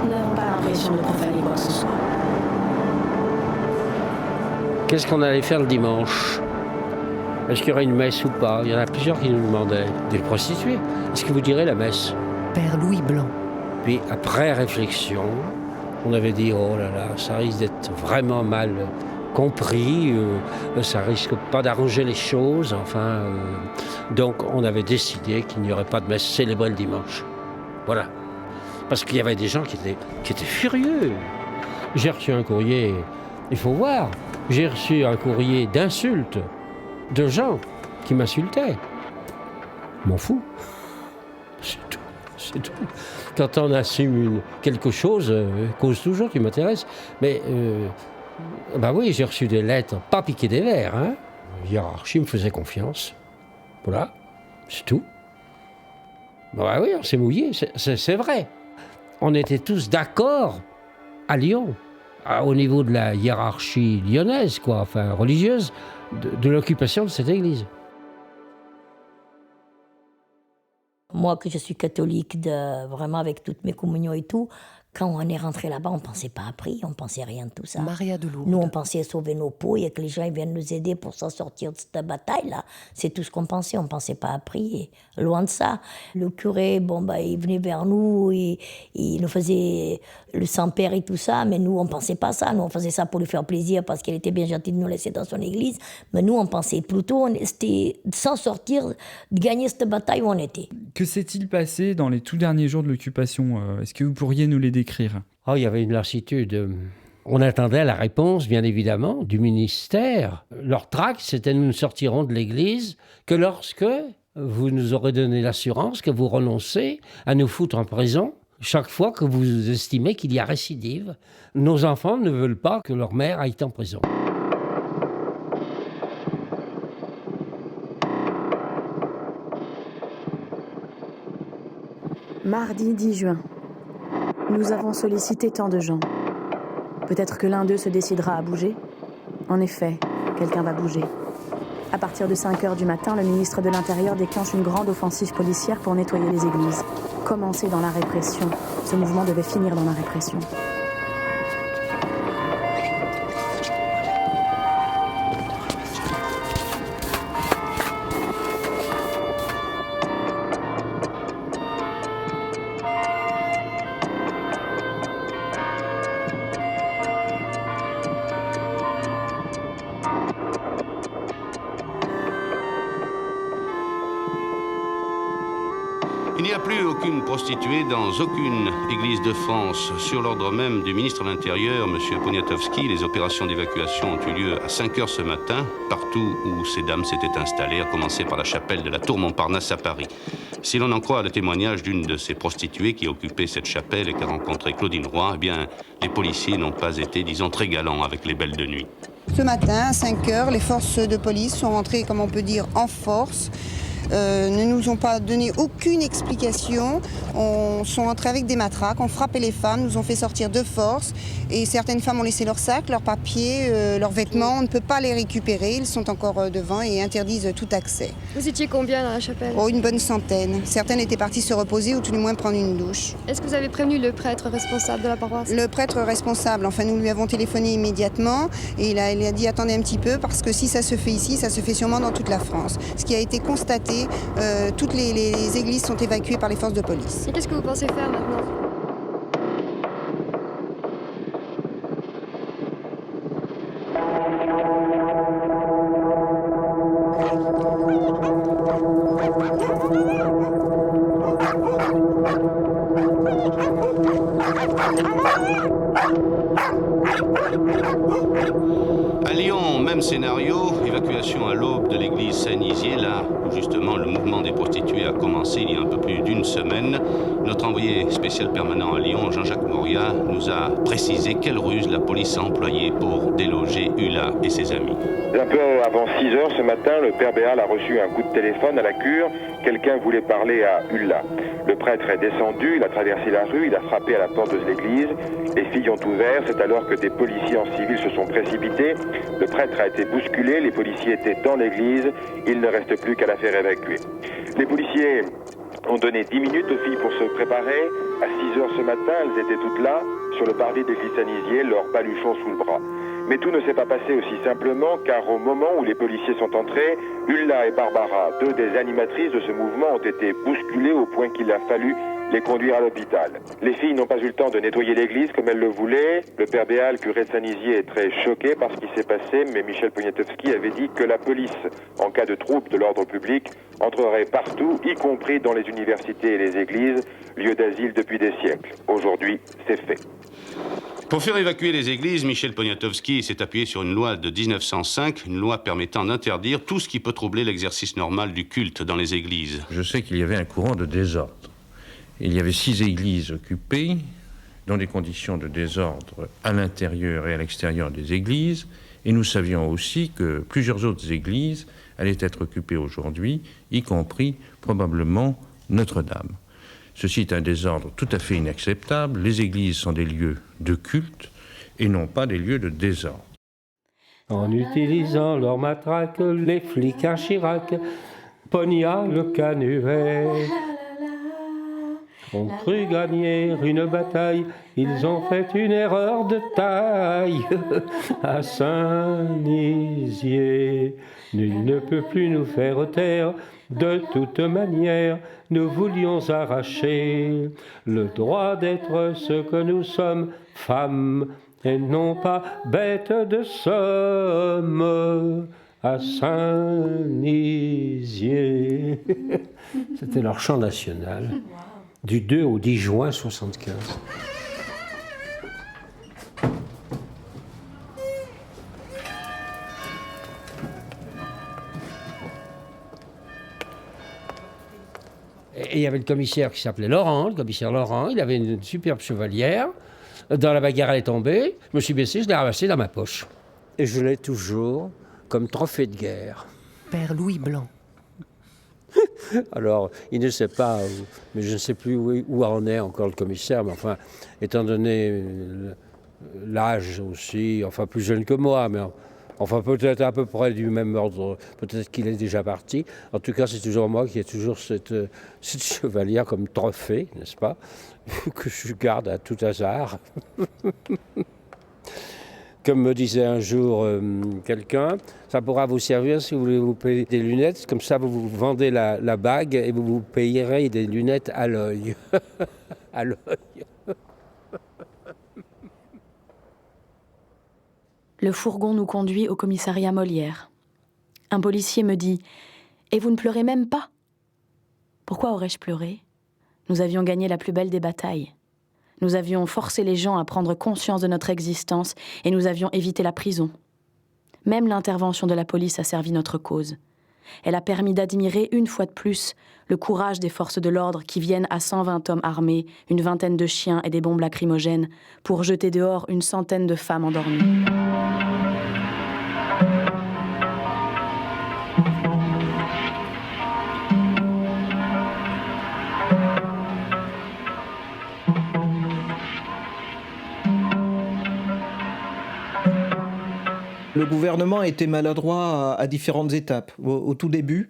Nous n'avons pas l'impression de profaner quoi que ce soit. Qu'est-ce qu'on allait faire le dimanche? Est-ce qu'il y aurait une messe ou pas? Il y en a plusieurs qui nous demandaient. Des prostituées. Est-ce que vous direz la messe? Père Louis Blanc. Puis après réflexion, on avait dit, oh là là, ça risque d'être vraiment mal compris, ça risque pas d'arranger les choses, enfin... donc on avait décidé qu'il n'y aurait pas de messe célébrée le dimanche. Voilà. Parce qu'il y avait des gens qui étaient furieux. J'ai reçu un courrier, il faut voir, j'ai reçu un courrier d'insultes de gens qui m'insultaient. Je m'en fous. C'est tout. C'est tout. Quand on assume quelque chose, cause toujours qui m'intéresse. Mais, bah oui, j'ai reçu des lettres, pas piquées des verres. Hein. La hiérarchie me faisait confiance. Voilà, c'est tout. Bah oui, on s'est mouillé, c'est vrai. On était tous d'accord à Lyon, au niveau de la hiérarchie lyonnaise, quoi, enfin religieuse, de l'occupation de cette église. Moi, que je suis catholique, vraiment avec toutes mes communions et tout, quand on est rentré là-bas, on ne pensait pas à prier, on ne pensait rien de tout ça. Maria de Lourdes. Nous, on pensait sauver nos peaux et que les gens ils viennent nous aider pour s'en sortir de cette bataille-là. C'est tout ce qu'on pensait, on ne pensait pas à prier. Loin de ça. Le curé, il venait vers nous, il nous faisait le Saint-Père et tout ça, mais nous, on ne pensait pas ça. Nous, on faisait ça pour lui faire plaisir parce qu'il était bien gentil de nous laisser dans son église. Mais nous, on pensait plutôt, c'était de s'en sortir, de gagner cette bataille où on était. Que s'est-il passé dans les tout derniers jours de l'occupation ? Est-ce que vous pourriez nous les décrire ? Il y avait une lassitude. On attendait la réponse, bien évidemment, du ministère. Leur tract, c'était « nous ne sortirons de l'église que lorsque vous nous aurez donné l'assurance que vous renoncez à nous foutre en prison chaque fois que vous estimez qu'il y a récidive. Nos enfants ne veulent pas que leur mère aille en prison. » Mardi 10 juin. Nous avons sollicité tant de gens. Peut-être que l'un d'eux se décidera à bouger. En effet, quelqu'un va bouger. À partir de 5h du matin, le ministre de l'Intérieur déclenche une grande offensive policière pour nettoyer les églises. Commencer dans la répression. Ce mouvement devait finir dans la répression. Il n'y a plus aucune prostituée dans aucune église de France. Sur l'ordre même du ministre de l'Intérieur, M. Poniatowski, les opérations d'évacuation ont eu lieu à 5h ce matin, partout où ces dames s'étaient installées, à commencer par la chapelle de la Tour Montparnasse à Paris. Si l'on en croit le témoignage d'une de ces prostituées qui occupait cette chapelle et qui a rencontré Claudine Roy, eh bien, les policiers n'ont pas été, disons, très galants avec les belles de nuit. Ce matin, à 5h, les forces de police sont rentrées, comme on peut dire, en force. Ne nous ont pas donné aucune explication. On sont entrés avec des matraques, ont frappé les femmes, nous ont fait sortir de force. Et certaines femmes ont laissé leurs sacs, leurs papiers, leurs vêtements. On ne peut pas les récupérer, ils sont encore devant et interdisent tout accès. Vous étiez combien dans la chapelle ? Une bonne centaine. Certaines étaient parties se reposer ou tout du moins prendre une douche. Est-ce que vous avez prévenu le prêtre responsable de la paroisse ? Le prêtre responsable, nous lui avons téléphoné immédiatement et il a dit attendez un petit peu parce que si ça se fait ici, ça se fait sûrement dans toute la France. Ce qui a été constaté, toutes les églises sont évacuées par les forces de police. Et qu'est-ce que vous pensez faire maintenant ? À Lyon, même scénario, évacuation à l'aube de l'église Saint-Nizier, là où justement le mouvement des prostituées a commencé il y a un peu plus d'une semaine. Notre envoyé spécial permanent à Lyon, Jean-Jacques Moria, nous a précisé quelle ruse la police a employée pour déloger Ulla et ses amis. Un peu avant 6h ce matin, le père Béal a reçu un coup de téléphone à la cure. Quelqu'un voulait parler à Ulla. Le prêtre est descendu, il a traversé la rue, il a frappé à la porte de l'église. Les filles ont ouvert, c'est alors que des policiers en civil se sont précipités. Le prêtre a été bousculé, les policiers étaient dans l'église. Il ne reste plus qu'à la faire évacuer. Les policiers ont donné 10 minutes aux filles pour se préparer. À 6h ce matin, elles étaient toutes là, sur le parvis de l'église Saint-Nizier, leur baluchon sous le bras. Mais tout ne s'est pas passé aussi simplement, car au moment où les policiers sont entrés, Ulla et Barbara, deux des animatrices de ce mouvement, ont été bousculées au point qu'il a fallu les conduire à l'hôpital. Les filles n'ont pas eu le temps de nettoyer l'église comme elles le voulaient. Le père Béal, curé de Saint-Nizier, est très choqué par ce qui s'est passé, mais Michel Poniatowski avait dit que la police, en cas de trouble de l'ordre public, entrerait partout, y compris dans les universités et les églises, lieux d'asile depuis des siècles. Aujourd'hui, c'est fait. Pour faire évacuer les églises, Michel Poniatowski s'est appuyé sur une loi de 1905, une loi permettant d'interdire tout ce qui peut troubler l'exercice normal du culte dans les églises. Je sais qu'il y avait un courant de désordre. Il y avait 6 églises occupées, dans des conditions de désordre à l'intérieur et à l'extérieur des églises, et nous savions aussi que plusieurs autres églises allaient être occupées aujourd'hui, y compris probablement Notre-Dame. Ceci est un désordre tout à fait inacceptable. Les églises sont des lieux de culte et non pas des lieux de désordre. En utilisant leur matraque, les flics à Chirac, Ponia le canuet. ont cru gagner une bataille, ils ont fait une erreur de taille. À Saint-Nizier, nul ne peut plus nous faire taire. De toute manière, nous voulions arracher le droit d'être ce que nous sommes, femmes, et non pas bêtes de somme. À Saint-Nizier. C'était leur chant national, du 2 au 10 juin 1975. Et il y avait le commissaire qui s'appelait Laurent, le commissaire Laurent, il avait une superbe chevalière. Dans la bagarre, elle est tombée, je me suis baissé, je l'ai ramassée dans ma poche. Et je l'ai toujours comme trophée de guerre. Père Louis Blanc. Alors, il ne sait pas, mais je ne sais plus où en est encore le commissaire, mais enfin, étant donné l'âge aussi, enfin plus jeune que moi, mais enfin peut-être à peu près du même ordre, peut-être qu'il est déjà parti. En tout cas, c'est toujours moi qui ai toujours cette chevalière comme trophée, n'est-ce pas, que je garde à tout hasard. Comme me disait un jour quelqu'un, ça pourra vous servir si vous voulez vous payer des lunettes. Comme ça, vous vendez la bague et vous vous payerez des lunettes à l'œil. À l'œil. Le fourgon nous conduit au commissariat Molière. Un policier me dit « Et vous ne pleurez même pas ?» Pourquoi aurais-je pleuré ? Nous avions gagné la plus belle des batailles. Nous avions forcé les gens à prendre conscience de notre existence et nous avions évité la prison. Même l'intervention de la police a servi notre cause. Elle a permis d'admirer une fois de plus le courage des forces de l'ordre qui viennent à 120 hommes armés, une vingtaine de chiens et des bombes lacrymogènes pour jeter dehors une centaine de femmes endormies. Le gouvernement a été maladroit à différentes étapes. Au tout début,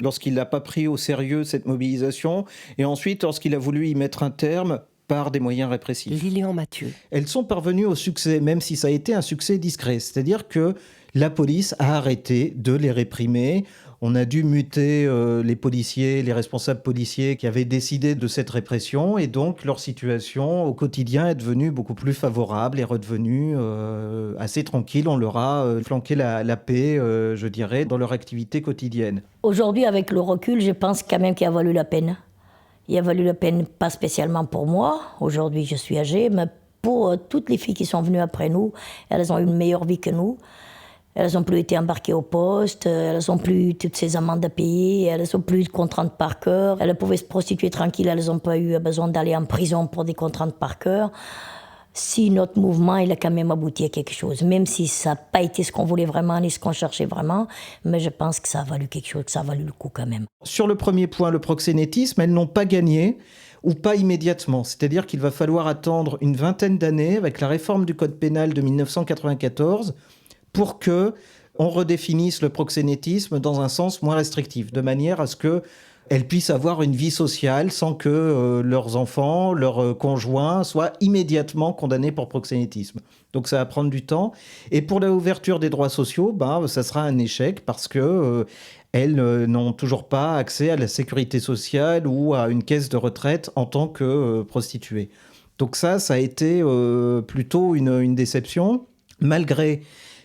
lorsqu'il n'a pas pris au sérieux cette mobilisation, et ensuite lorsqu'il a voulu y mettre un terme par des moyens répressifs. Lilian Mathieu. Elles sont parvenues au succès, même si ça a été un succès discret. C'est-à-dire que la police a arrêté de les réprimer. On a dû muter les policiers, les responsables policiers qui avaient décidé de cette répression, et donc leur situation au quotidien est devenue beaucoup plus favorable, est redevenue assez tranquille. On leur a flanqué la paix, je dirais, dans leur activité quotidienne. Aujourd'hui, avec le recul, je pense quand même qu'il a valu la peine. Il a valu la peine, pas spécialement pour moi. Aujourd'hui, je suis âgée, mais pour toutes les filles qui sont venues après nous, elles ont eu une meilleure vie que nous. Elles n'ont plus été embarquées au poste, elles n'ont plus toutes ces amendes à payer, elles n'ont plus de contraintes par cœur, elles pouvaient se prostituer tranquilles, elles n'ont pas eu besoin d'aller en prison pour des contraintes par cœur. Si notre mouvement, il a quand même abouti à quelque chose, même si ça n'a pas été ce qu'on voulait vraiment, ni ce qu'on cherchait vraiment, mais je pense que ça a valu quelque chose, que ça a valu le coup quand même. Sur le premier point, le proxénétisme, elles n'ont pas gagné, ou pas immédiatement. C'est-à-dire qu'il va falloir attendre une vingtaine d'années, avec la réforme du Code pénal de 1994, pour que on redéfinisse le proxénétisme dans un sens moins restrictif, de manière à ce qu'elles puissent avoir une vie sociale sans que leurs enfants, leurs conjoints soient immédiatement condamnés pour proxénétisme. Donc ça va prendre du temps. Et pour l'ouverture des droits sociaux, ça sera un échec parce que elles n'ont toujours pas accès à la sécurité sociale ou à une caisse de retraite en tant que prostituées. Donc ça a été plutôt une déception, malgré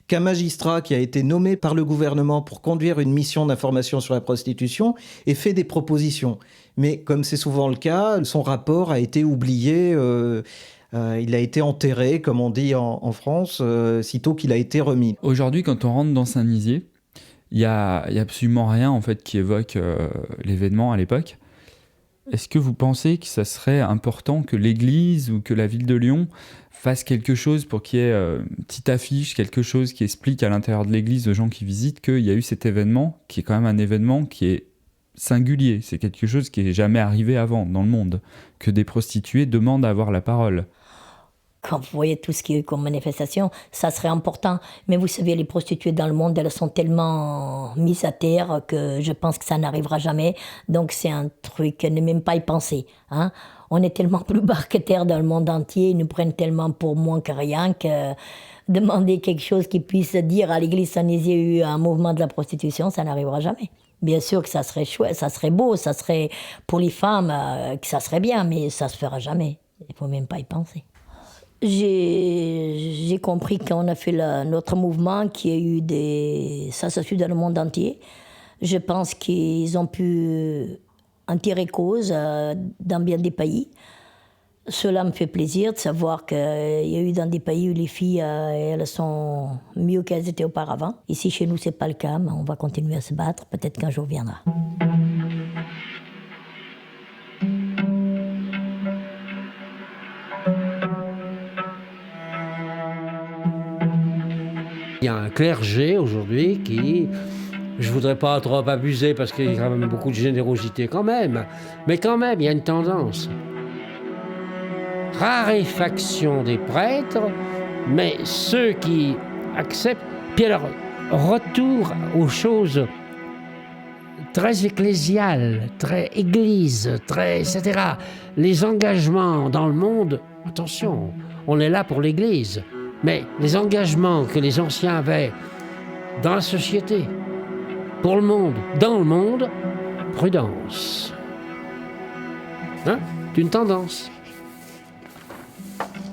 qu'un magistrat qui a été nommé par le gouvernement pour conduire une mission d'information sur la prostitution ait fait des propositions. Mais comme c'est souvent le cas, son rapport a été oublié, il a été enterré, comme on dit en France, sitôt qu'il a été remis. Aujourd'hui, quand on rentre dans Saint-Nizier, il y a absolument rien en fait qui évoque l'événement à l'époque. Est-ce que vous pensez que ça serait important que l'Église ou que la ville de Lyon fasse quelque chose pour qu'il y ait une petite affiche, quelque chose qui explique à l'intérieur de l'église aux gens qui visitent qu'il y a eu cet événement, qui est quand même un événement qui est singulier. C'est quelque chose qui n'est jamais arrivé avant dans le monde, que des prostituées demandent à avoir la parole. Quand vous voyez tout ce qu'il y a eu comme manifestation, ça serait important. Mais vous savez, les prostituées dans le monde, elles sont tellement mises à terre que je pense que ça n'arrivera jamais. Donc c'est un truc, ne même pas y penser. Hein. On est tellement plus bas que terre dans le monde entier, ils nous prennent tellement pour moins que rien que demander quelque chose qui puisse dire à l'église Saint-Nizier il y a eu un mouvement de la prostitution, ça n'arrivera jamais. Bien sûr que ça serait chouette, ça serait beau, ça serait pour les femmes, que ça serait bien, mais ça se fera jamais. Il ne faut même pas y penser. J'ai compris quand on a fait notre mouvement qu'il y a eu ça se suit dans le monde entier. Je pense qu'ils ont pu en tirer cause dans bien des pays. Cela me fait plaisir de savoir qu'il y a eu dans des pays où les filles elles sont mieux qu'elles étaient auparavant. Ici, chez nous, c'est pas le cas, mais on va continuer à se battre. Peut-être qu'un jour viendra. Il y a un clergé aujourd'hui qui, je ne voudrais pas trop abuser parce qu'il y a quand même beaucoup de générosité quand même, mais quand même, il y a une tendance. Raréfaction des prêtres, mais ceux qui acceptent, puis alors, retour aux choses très ecclésiales, très église, très etc. Les engagements dans le monde, attention, on est là pour l'église, mais les engagements que les anciens avaient dans la société, pour le monde, dans le monde, prudence. Hein? C'est une tendance.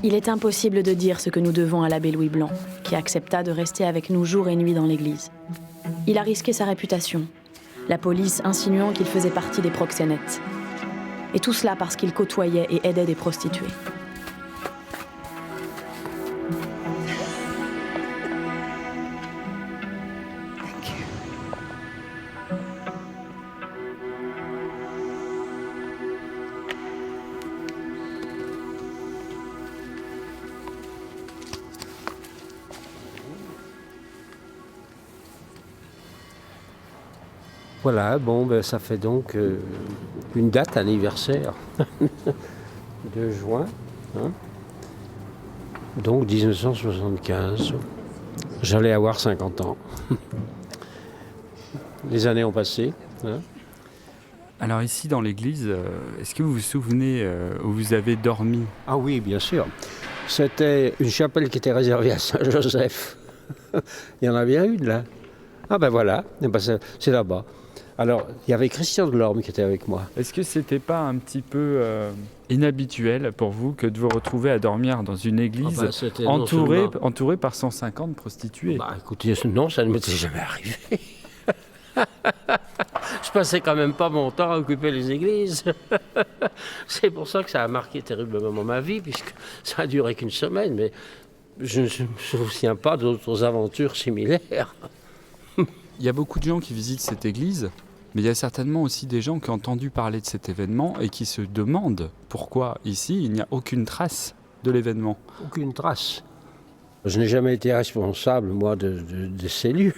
Il est impossible de dire ce que nous devons à l'abbé Louis Blanc, qui accepta de rester avec nous jour et nuit dans l'église. Il a risqué sa réputation, la police insinuant qu'il faisait partie des proxénètes. Et tout cela parce qu'il côtoyait et aidait des prostituées. Voilà, bon, ben, ça fait donc une date anniversaire, 2 juin, hein. Donc 1975. J'allais avoir 50 ans. Les années ont passé. Hein. Alors ici dans l'église, est-ce que vous vous souvenez où vous avez dormi? Ah oui, bien sûr. C'était une chapelle qui était réservée à Saint-Joseph. Il y en a bien une là. Ah ben voilà, c'est là-bas. Alors, il y avait Christian Delorme qui était avec moi. Est-ce que c'était pas un petit peu inhabituel pour vous que de vous retrouver à dormir dans une église entourée par 150 prostituées? Bah écoutez, non, ça ne m'était jamais arrivé. Je passais quand même pas mon temps à occuper les églises. C'est pour ça que ça a marqué terriblement ma vie, puisque ça a duré qu'une semaine, mais je ne me souviens pas d'autres aventures similaires. Il y a beaucoup de gens qui visitent cette église, mais il y a certainement aussi des gens qui ont entendu parler de cet événement et qui se demandent pourquoi ici il n'y a aucune trace de l'événement. Aucune trace. Je n'ai jamais été responsable, moi, de ces lieux.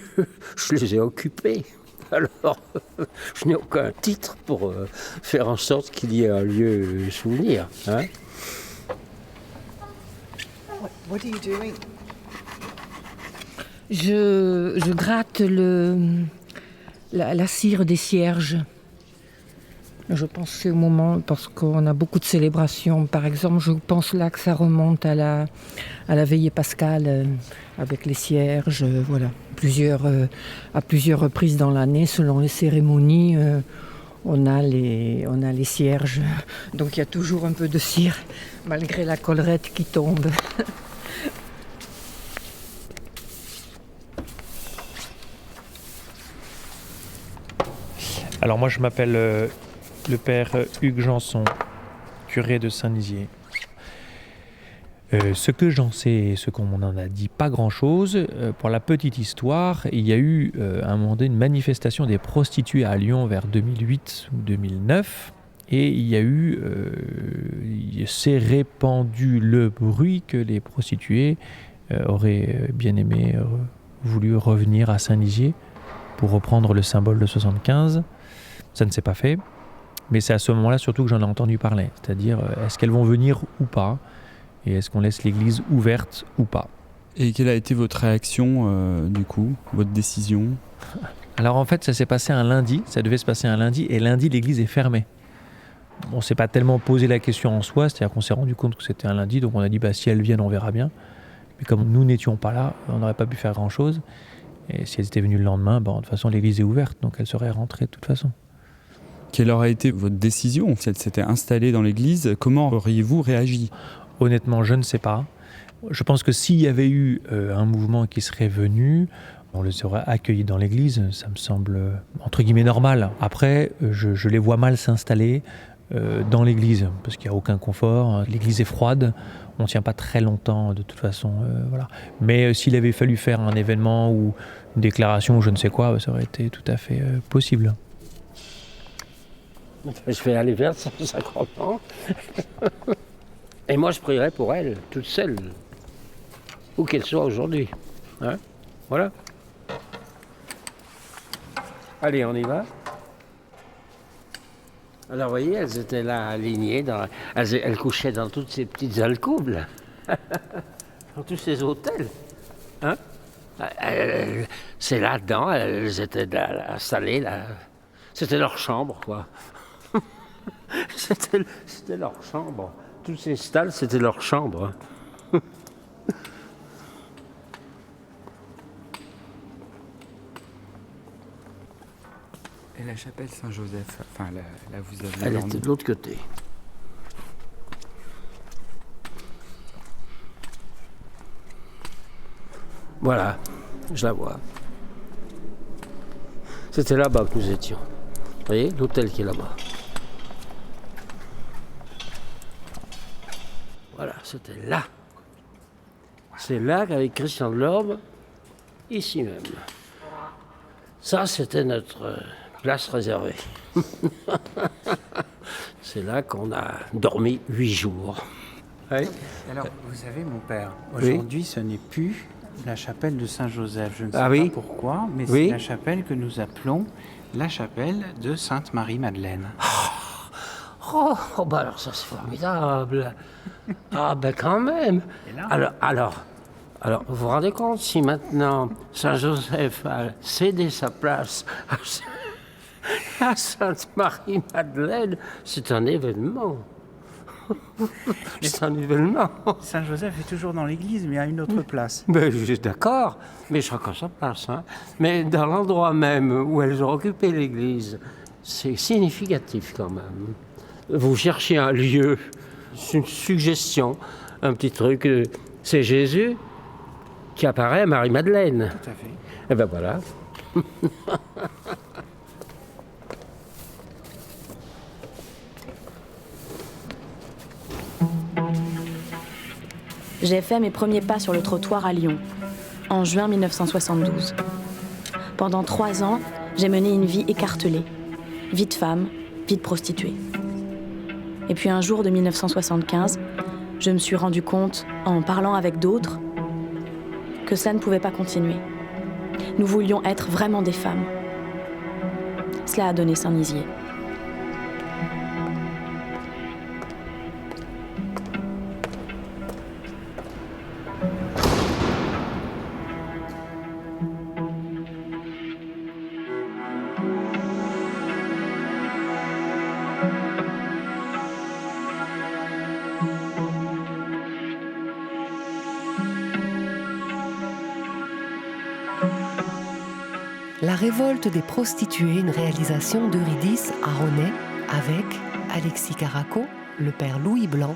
Je les ai occupés. Alors, je n'ai aucun titre pour faire en sorte qu'il y ait un lieu souvenir. Hein? What are you doing? Je gratte la cire des cierges. Je pense que c'est au moment, parce qu'on a beaucoup de célébrations. Par exemple, je pense là que ça remonte à la veillée pascale avec les cierges. Voilà, à plusieurs reprises dans l'année, selon les cérémonies, on a les cierges. Donc il y a toujours un peu de cire, malgré la collerette qui tombe. Alors moi je m'appelle le père Hugues Janson, curé de Saint-Nizier. Ce que j'en sais, ce qu'on m'en a dit pas grand-chose, pour la petite histoire, il y a eu à un moment donné une manifestation des prostituées à Lyon vers 2008 ou 2009 et il s'est répandu le bruit que les prostituées auraient bien aimé voulu revenir à Saint-Nizier pour reprendre le symbole de 75. Ça ne s'est pas fait, mais c'est à ce moment-là surtout que j'en ai entendu parler. C'est-à-dire, est-ce qu'elles vont venir ou pas? et est-ce qu'on laisse l'église ouverte ou pas. Et quelle a été votre réaction, du coup, votre décision ? Alors en fait, ça s'est passé un lundi, ça devait se passer un lundi, et lundi, l'église est fermée. On ne s'est pas tellement posé la question en soi, c'est-à-dire qu'on s'est rendu compte que c'était un lundi, donc on a dit si elles viennent, on verra bien. Mais comme nous n'étions pas là, on n'aurait pas pu faire grand-chose. Et si elles étaient venues le lendemain, de toute façon, l'église est ouverte, donc elles seraient rentrées de toute façon. Quelle aurait été votre décision si elle s'était installée dans l'église ? Comment auriez-vous réagi ? Honnêtement, je ne sais pas. Je pense que s'il y avait eu un mouvement qui serait venu, on les aurait accueillis dans l'église, ça me semble entre guillemets normal. Après, je les vois mal s'installer dans l'église, parce qu'il n'y a aucun confort, l'église est froide, on ne tient pas très longtemps de toute façon. Voilà. Mais s'il avait fallu faire un événement ou une déclaration ou je ne sais quoi, ça aurait été tout à fait possible. Je vais aller vers son sacrement. Et moi, je prierai pour elle, toute seule, où qu'elle soit aujourd'hui. Hein? Voilà. Allez, on y va. Alors, vous voyez, elles étaient là, alignées, elles couchaient dans toutes ces petites alcôves, là. Dans tous ces hôtels. Hein? C'est là-dedans, elles étaient là, installées, là. C'était leur chambre, quoi. C'était leur chambre. Tous ces stalles, c'était leur chambre. Et la chapelle Saint-Joseph, enfin là vous avez... Elle était de l'autre côté. Voilà, je la vois. C'était là-bas que nous étions. Vous voyez, l'hôtel qui est là-bas. Voilà, c'était là. C'est là qu'avec Christian Delorme, ici même. Ça, c'était notre place réservée. C'est là qu'on a dormi 8 jours. Oui. Alors, vous savez, mon père, aujourd'hui, ce n'est plus la chapelle de Saint-Joseph. Je ne sais pas pourquoi, mais c'est la chapelle que nous appelons la chapelle de Sainte-Marie-Madeleine. Oh, bah alors ça c'est formidable. Ah ben quand même. Alors, vous vous rendez compte si maintenant Saint-Joseph a cédé sa place à Sainte-Marie-Madeleine, c'est un événement. C'est un événement. Saint-Joseph est toujours dans l'église, mais à une autre place. Ben, je suis d'accord, mais chacun sa place. Hein. Mais dans l'endroit même où elles ont occupé l'église, c'est significatif quand même. Vous cherchez un lieu, une suggestion, un petit truc. C'est Jésus qui apparaît à Marie-Madeleine. Tout à fait. Et ben voilà. J'ai fait mes premiers pas sur le trottoir à Lyon, en juin 1972. Pendant 3 ans, j'ai mené une vie écartelée. Vie de femme, vie de prostituée. Et puis un jour de 1975, je me suis rendu compte, en parlant avec d'autres, que cela ne pouvait pas continuer. Nous voulions être vraiment des femmes. Cela a donné Saint-Nizier. La révolte des prostituées, une réalisation d'Eurydice Aronet avec Alexis Caraco, le père Louis Blanc,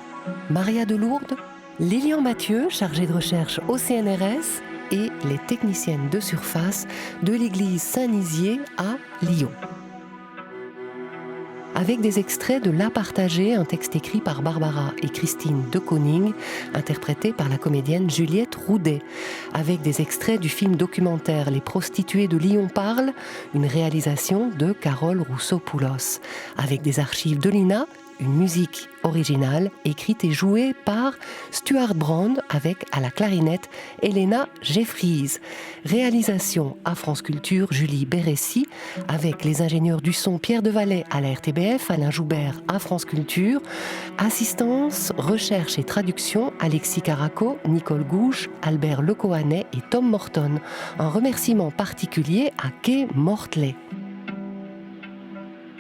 Maria de Lourdes, Lilian Mathieu, chargée de recherche au CNRS, et les techniciennes de surface de l'église Saint-Nizier à Lyon. Avec des extraits de La Partagée, un texte écrit par Barbara et Christine de Koning, interprété par la comédienne Juliette Roudet. Avec des extraits du film documentaire Les prostituées de Lyon parlent, une réalisation de Carole Rousseau-Poulos. Avec des archives de l'INA une musique originale écrite et jouée par Stuart Brand avec à la clarinette Elena Jeffries. Réalisation à France Culture Julie Bérécy avec les ingénieurs du son Pierre Devalet à la RTBF, Alain Joubert à France Culture. Assistance, recherche et traduction Alexis Caraco, Nicole Gouche, Albert Lecohanet et Tom Morton. Un remerciement particulier à Kay Mortley.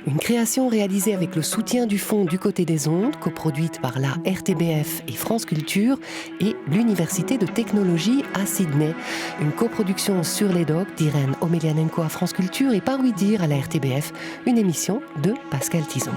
Une création réalisée avec le soutien du Fonds Du Côté des Ondes, coproduite par la RTBF et France Culture et l'Université de Technologie à Sydney. Une coproduction sur les docs d'Irène Omelianenko à France Culture et Par Oui Dire à la RTBF, une émission de Pascal Tison.